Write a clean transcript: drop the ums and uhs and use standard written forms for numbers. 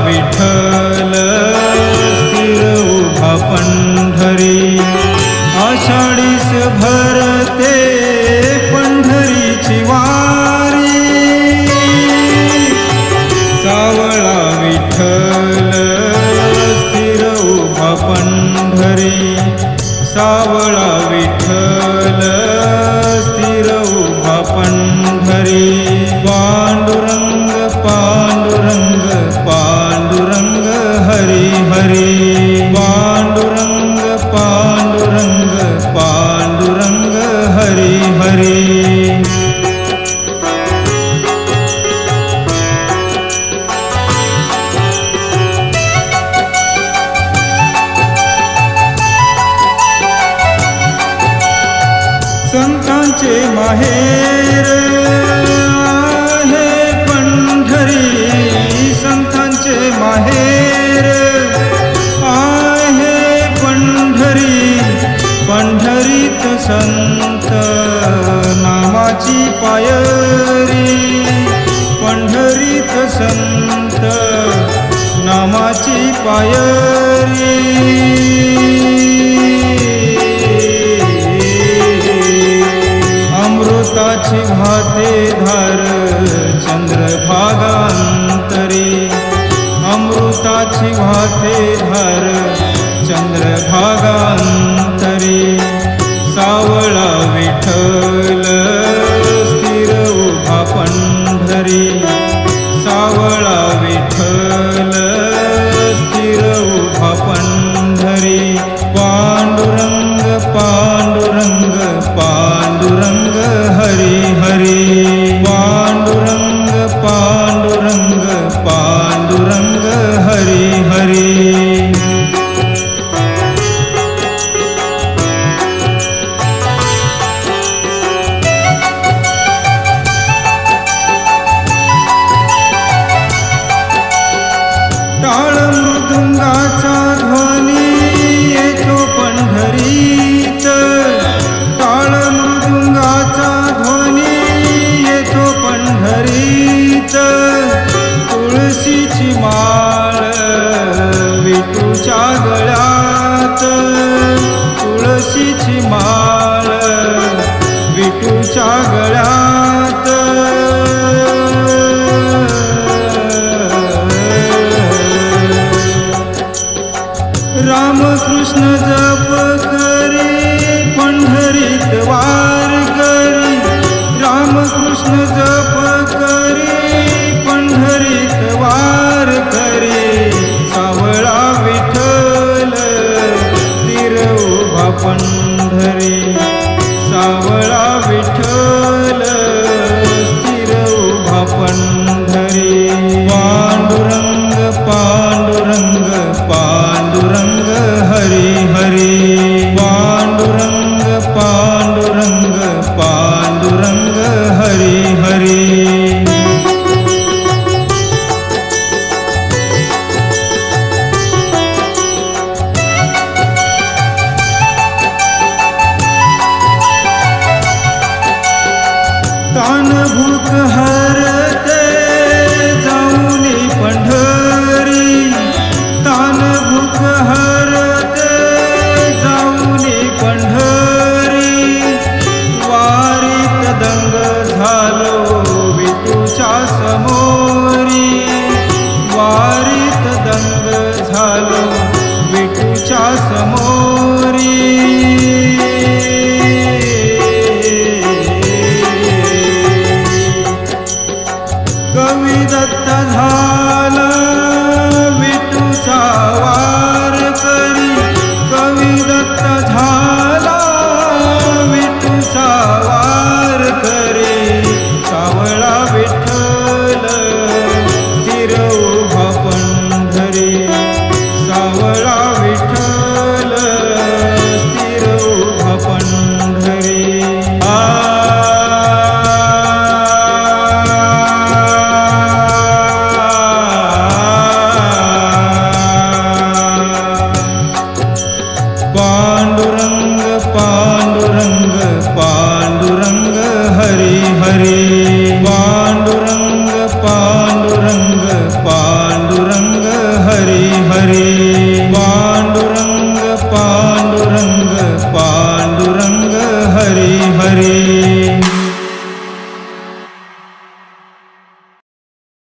विठ्ठल स्थिर उभा पंढरी आषाढीस भरते पंढरीची वारी सावळा विठ्ठल स्थिर उभा पंढरी सावळा विठ्ठल स्थिर उभा पंढरी पांडुरंग पांडुरंग पांडुरंग हरी हरी पांडुरंग पांडुरंग पांडुरंग हरी हरी संतांचे माहेर आहे पंढरी संतांचे माहेर आहे पंढरी पंढरीत संत नामाची पायरी पंढरीत संत नामाची पायरी अमृताची भाते धार चंद्रभागांतरी अमृताची भाते धार चंद्रभागांतरी सावळा विठ्ठल स्थिर उभा पंढरी सावळा विठ्ठल स्थिर उभा पंढरी पांडुरंग पांडुरंग पांडुरंग हरी हरी पांडुरंग पांडुरंग पांडुरंग हरी हरी टाळ मृदुंगाचा ध्वनी येतो पंढरीत टाळ मृदुंगाचा ध्वनी येतो पंढरीत तुळशीची माळ विठूच्या गळ्यात तुळशीची माळ विठूच्या गळ्यात रामकृष्ण जप करी पंढरीत वार करी रामकृष्ण जप करी पंढरीत वार करी सावळा विठ्ठल स्थिर उभा पंढरी सावळा विठ्ठल स्थिर उभा पंढरी पांडुरंग पांडुरंग पांडुरंग हरी हरी पांडुरंग पांडुरंग पांडुरंग हरी हरी तान भूक हरते जाऊनी पंढरी तान भूक हरते जाऊनी पंढरी वारीत दंग झालो विठूच्या समोरी वारीत दंग झालो विठूच्या समोरी कवी दत्त झाला विठूचा वार करी कवी दत्त झाला विठूचा वार करी सावळा विठ्ठल स्थिर उभा पंढरी सावळा विठ्ठल स्थिर उभा पंढरी पांडुरंग पांडुरंग पांडुरंग हरी हरी पांडुरंग पांडुरंग